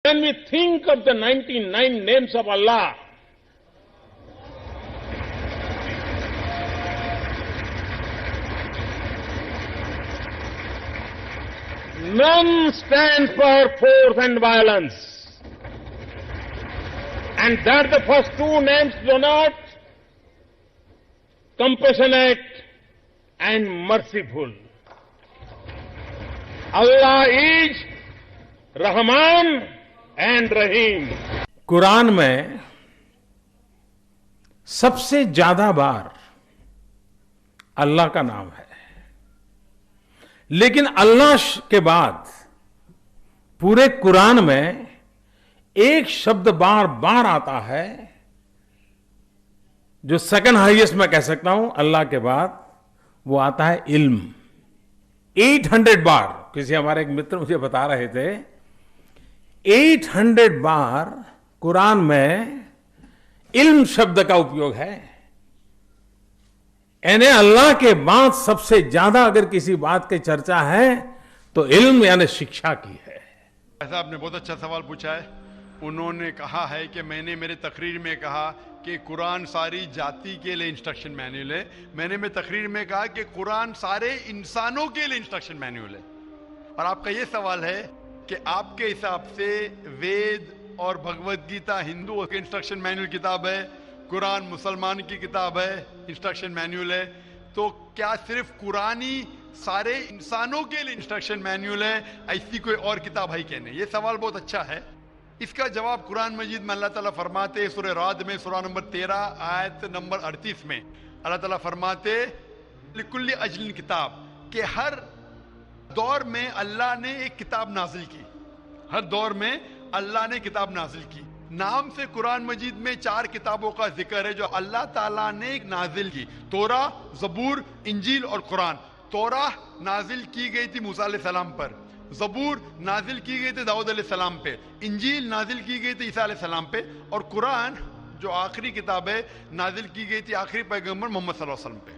when we think of the 99 names of Allah, none stand for force and violence. And that the first two names denote compassionate and merciful. Allah is Rahman and Rahim. Quran में सबसे ज्यादा बार अल्लाह का नाम है, लेकिन अल्लाह के बाद पूरे कुरान में एक शब्द बार बार आता है जो सेकंड हाईएस्ट मैं कह सकता हूं अल्लाह के बाद, वो आता है इल्म। 800 बार, किसी हमारे एक मित्र मुझे बता रहे थे, 800 बार कुरान में इल्म शब्द का उपयोग है। यानी अल्लाह के बाद सबसे ज्यादा अगर किसी बात की चर्चा है तो इल्म यानी शिक्षा की है। ऐसा आपने बहुत अच्छा सवाल पूछा है। उन्होंने कहा है कि मैंने मेरे तकरीर में कहा कि कुरान सारी जाति के लिए इंस्ट्रक्शन मैनुअल है। मैंने मेरे तकरीर में कहा कि कुरान सारे इंसानों के लिए इंस्ट्रक्शन मैनुअल है। और आपका यह सवाल है कि आपके हिसाब से वेद और भगवत गीता हिंदुओं के इंस्ट्रक्शन मैनुअल किताब है, कुरान मुसलमान की किताब है, इंस्ट्रक्शन मैनुअल है, तो क्या सिर्फ कुरान ही सारे इंसानों के लिए इंस्ट्रक्शन मैनुअल है, ऐसी कोई और किताब है क्या? नहीं। ये सवाल बहुत अच्छा है। इसका जवाब कुरान मजीद में अल्लाह ताला फरमाते, सूरह राद में सूरा नंबर 13 आयत नंबर 38 में अल्लाह ताला फरमाते लिकुल्ली अजलिन किताब, कि हर दौर में अल्लाह ने एक किताब नाजिल की। हर दौर में अल्लाह ने किताब नाजिल की। नाम से कुरान मजीद में 4 किताबों का जिक्र है जो अल्लाह ताला ने एक नाजिल की, तोरा, जबूर, इंजील और कुरान। तोरा नाजिल की गई थी मूसा अलैहिस्सलाम पर, जबूर नाजिल की गई थी दाऊद अलैहिस्सलाम पे, इंजील नाजिल की गई थी ईसा अलैहिस्सलाम पे, और कुरान जो आखिरी किताब है नाजिल की गई थी आखिरी पैगंबर मोहम्मद सल्लल्लाहु अलैहि वसल्लम पे।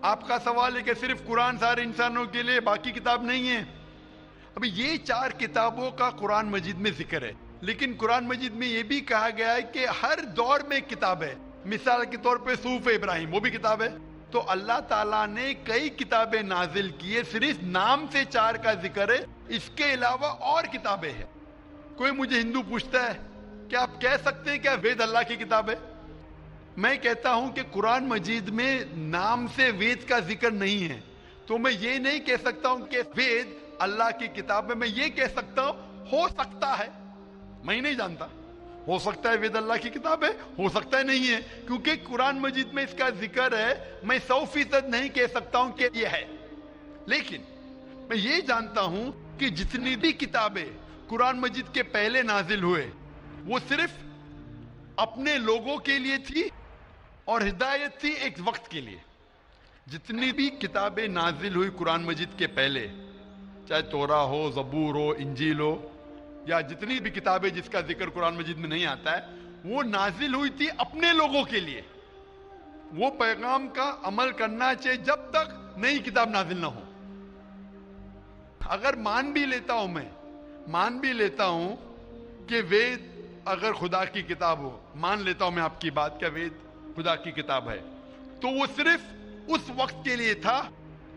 आपका सवाल है कि सिर्फ कुरान सारे इंसानों के लिए, बाकी किताब नहीं है। अभी ये 4 किताबों का कुरान मजीद में जिक्र है, लेकिन कुरान मजीद में यह भी कहा गया है कि हर दौर में किताब है। मिसाल के तौर पे सूफ इब्राहिम, वो भी किताब है। तो अल्लाह ताला ने कई किताबें नाजिल की है, सिर्फ नाम से 4 का जिक्र है, इसके अलावा और किताबें हैं। कोई मुझे हिंदू पूछता है कि आप कह सकते हैं क्या वेद अल्लाह की किताब है? मैं कहता हूं कि कुरान मजीद में नाम से वेद का जिक्र नहीं है, तो मैं ये नहीं कह सकता हूं कि वेद अल्लाह की किताब है। मैं ये कह सकता हूं हो सकता है, मैं नहीं जानता, हो सकता है वेद अल्लाह की किताब है, हो सकता है नहीं है, क्योंकि कुरान मजीद में इसका जिक्र है। मैं 100% नहीं कह सकता हूं कि यह है, लेकिन मैं ये जानता हूं कि जितनी भी किताबें कुरान मजीद के पहले नाजिल हुए वो सिर्फ अपने लोगों के लिए थी और हिदायत थी एक वक्त के लिए। जितनी भी किताबें नाजिल हुई कुरान मजीद के पहले, चाहे तोरा हो, जबूर हो, इंजील हो, या जितनी भी किताबें जिसका जिक्र कुरान मजीद में नहीं आता है, वो नाजिल हुई थी अपने लोगों के लिए। वो पैगाम का अमल करना चाहिए जब तक नई किताब नाजिल ना हो। अगर मान भी लेता हूं, मैं मान भी लेता हूं कि वेद अगर खुदा की किताब हो, मान लेता हूं मैं आपकी बात, क्या वेद खुदा की किताब है, तो वो सिर्फ उस वक्त के लिए था,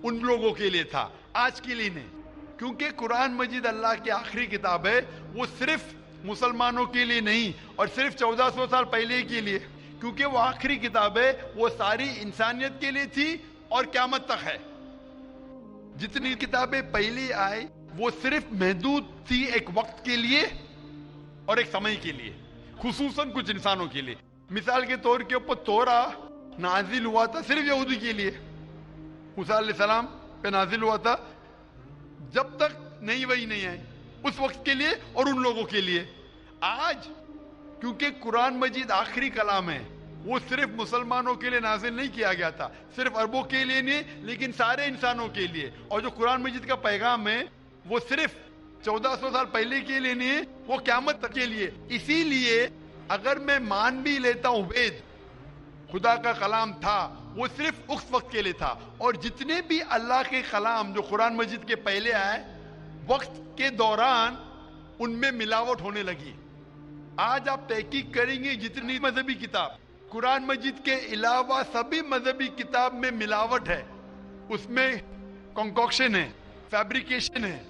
उन लोगों के लिए था, आज के लिए नहीं। क्योंकि कुरान मजीद अल्लाह की आखिरी किताब है, वो सिर्फ मुसलमानों के लिए नहीं और सिर्फ 1400 साल पहले के लिए, क्योंकि वो आखिरी किताब है, वो सारी इंसानियत के लिए थी और क़यामत तक है। जितनी किताबें पहले आई वो सिर्फ महदूद थी एक वक्त के लिए और एक समय के लिए, खुसूसन कुछ इंसानों के लिए। मिसाल के तौर के ऊपर तोरा नाजिल हुआ था सिर्फ यहूदी के लिए, मूसा अलैहिस्सलाम पे नाजिल हुआ था जब तक नई वही नहीं आई, उस वक्त के लिए और उन लोगों के लिए। आज क्योंकि कुरान मजीद आखिरी कलाम है, वो सिर्फ मुसलमानों के लिए नाजिल नहीं किया गया था, सिर्फ अरबों के लिए नहीं, लेकिन सारे इंसानों के लिए। और जो कुरान मजीद का पैगाम है वो सिर्फ 1400 साल पहले के लिए नहीं है, वो क़यामत तक के लिए। इसीलिए अगर मैं मान भी लेता हूं वेद खुदा का कलाम था, वो सिर्फ उस वक्त के लिए था, और जितने भी अल्लाह के कलाम जो कुरान मजीद के पहले आए, वक्त के दौरान उनमें मिलावट होने लगी। आज आप तहकीक करेंगे जितनी मजहबी किताब, कुरान मजीद के अलावा सभी मजहबी किताब में मिलावट है, उसमें कॉन्कॉक्शन है, फैब्रिकेशन है,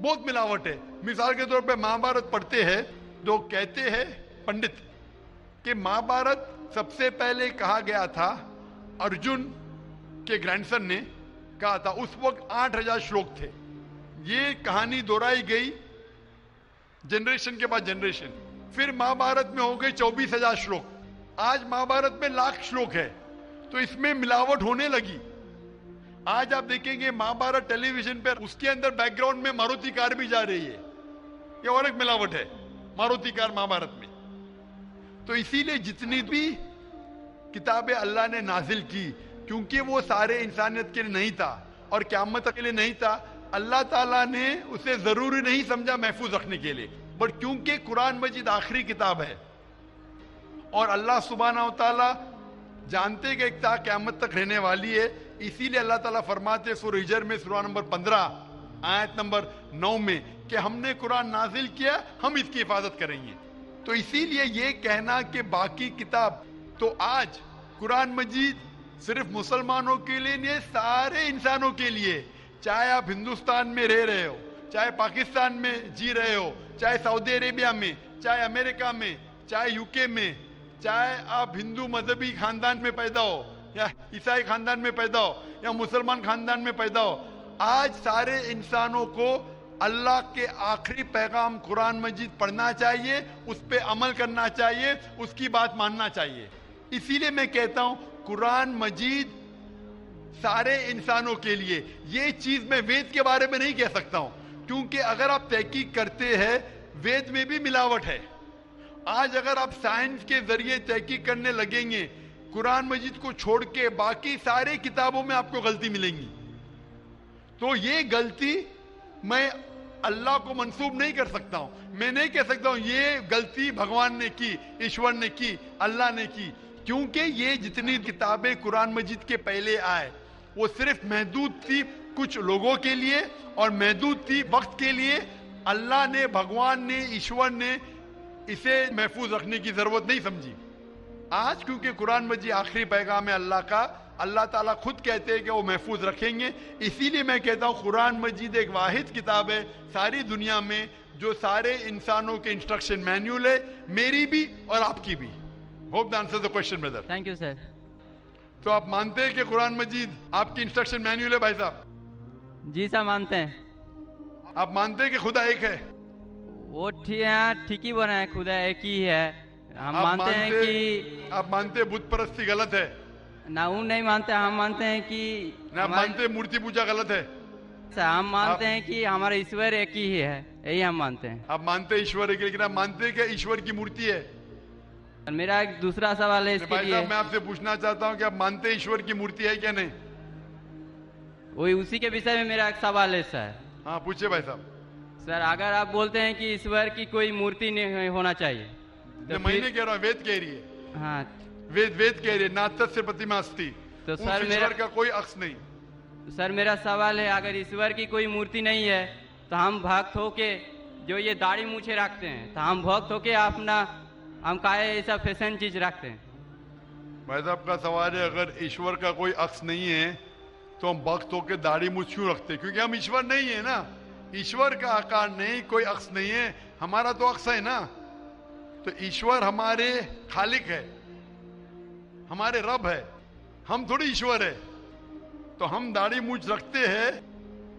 बहुत मिलावट है। मिसाल के तौर पे महाभारत पढ़ते हैं तो कहते हैं पंडित कि महाभारत सबसे पहले कहा गया था, अर्जुन के ग्रैंडसन ने कहा था, उस वक्त 8000 श्लोक थे। ये कहानी दोहराई गई जनरेशन के बाद जनरेशन, फिर महाभारत में हो गए 24,000 श्लोक, आज महाभारत में लाख श्लोक है, तो इसमें मिलावट होने लगी। आज आप देखेंगे महाभारत टेलीविजन पर, उसके अंदर बैकग्राउंड में मारुति कार भी जा रही है, ये और एक मिलावट है मारुति कार महाभारत में। तो इसीलिए जितनी भी किताबें अल्लाह ने नाजिल की, क्योंकि वो सारे इंसानियत के लिए नहीं था और क़यामत के लिए नहीं था, अल्लाह ताला ने उसे जरूरी नहीं समझा महफूज रखने के लिए, बट क्योंकि कुरान मजीद आखिरी किताब है और अल्लाह सुब्हानहू तआला जानते कि एक क़यामत तक रहने वाली है, इसीलिए अल्लाह ताला फरमाते सूरह हिजर में सूरा नंबर 15 आयत नंबर 9 में कि हमने कुरान नाजिल किया, हम इसकी हिफाजत करेंगे। तो इसीलिए ये कहना कि बाकी किताब, तो आज कुरान मजीद सिर्फ मुसलमानों के लिए नहीं, सारे इंसानों के लिए, चाहे आप हिंदुस्तान में रह रहे हो, चाहे पाकिस्तान में जी रहे हो, चाहे सऊदी अरेबिया में, चाहे अमेरिका में, चाहे यूके में, चाहे आप हिंदू मजहबी खानदान में पैदा हो या ईसाई खानदान में पैदा हो या मुसलमान खानदान में पैदा हो, आज सारे इंसानों को अल्लाह के आखिरी पैगाम कुरान मजीद पढ़ना चाहिए, उस पर अमल करना चाहिए, उसकी बात मानना चाहिए। इसीलिए मैं कहता हूं कुरान मजीद सारे इंसानों के लिए। ये चीज मैं वेद के बारे में नहीं कह सकता हूं, क्योंकि अगर आप तहकीक करते हैं वेद में भी मिलावट है। आज अगर आप साइंस के जरिए तहकीक करने लगेंगे, कुरान मजीद को छोड़ के बाकी सारे किताबों में आपको गलती मिलेंगी, तो ये गलती मैं अल्लाह को मंसूब नहीं कर सकता हूं। मैं नहीं कह सकता हूं ये गलती भगवान ने की, ईश्वर ने की, अल्लाह ने की, क्योंकि ये जितनी किताबें कुरान मजीद के पहले आए वो सिर्फ महदूद थी कुछ लोगों के लिए और महदूद थी वक्त के लिए। अल्लाह ने, भगवान ने, ईश्वर ने इसे महफूज रखने की जरूरत नहीं समझी। आज क्योंकि कुरान मजीद आखिरी पैगाम है अल्लाह का, अल्लाह ताला खुद कहते हैं कि वो महफूज रखेंगे। इसीलिए मैं कहता हूं कुरान मजीद एक वाहिद किताब है सारी दुनिया में जो सारे इंसानों के इंस्ट्रक्शन मैन्यूल है, मेरी भी और आपकी भी। Hope the answer the question brother. Thank you sir. तो आप मानते हैं कि कुरान मजीद आपकी इंस्ट्रक्शन मैन्यूल है भाई साहब? जी सर मानते हैं। आप मानते हैं कि खुदा एक है? वो ठीक ही बोला है, खुदा एक ही है। हम मानते हैं कि आप मानते हैं बुत परस्ती गलत है? ना वो नहीं मानते, हम मानते हैं कि ना आप मानते हैं मूर्ति पूजा गलत है? सर हम मानते हैं कि हमारा ईश्वर एक ही है, यही हम मानते हैं। आप मानते हैं ईश्वर एक, लेकिन आप मानते हैं कि ईश्वर की मूर्ति है? मेरा एक दूसरा सवाल है इसके भाई लिए। साहब मैं आपसे पूछना चाहता हूं कि आप मानते हैं ईश्वर की मूर्ति है क्या नहीं? वही उसी के विषय में मेरा एक सवाल है सर। हाँ पूछिए भाई साहब। सर अगर आप बोलते हैं कि ईश्वर की कोई मूर्ति नहीं होना चाहिए तो मैं नहीं कह रहा हूँ, वेद कह रही है। हाँ वेद कह रही है नातस्य प्रतिमा अस्ति, तो उस सर ईश्वर का कोई अक्स नहीं। सर मेरा सवाल है, अगर ईश्वर की कोई मूर्ति नहीं है तो हम भक्त होके जो ये दाढ़ी मूछे रखते हैं, तो हम भक्त होके अपना हम काहे ऐसा फैशन चीज रखते हैं? भाई साहब का सवाल है, अगर ईश्वर का कोई अक्स नहीं है तो हम भक्त होके दाढ़ी मूछ क्यों रखते? क्योंकि हम ईश्वर नहीं है ना। ईश्वर का आकार नहीं, कोई अक्स नहीं है, हमारा तो अक्स है ना। तो ईश्वर हमारे खालिक है, हमारे रब है, हम थोड़ी ईश्वर है। तो हम दाढ़ी मूछ रखते हैं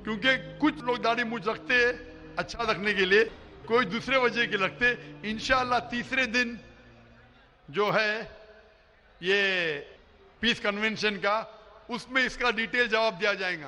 क्योंकि कुछ लोग दाढ़ी मूछ रखते हैं अच्छा रखने के लिए, कोई दूसरे वजह के रखते। इंशाअल्लाह तीसरे दिन जो है ये पीस कन्वेंशन का, उसमें इसका डिटेल जवाब दिया जाएगा।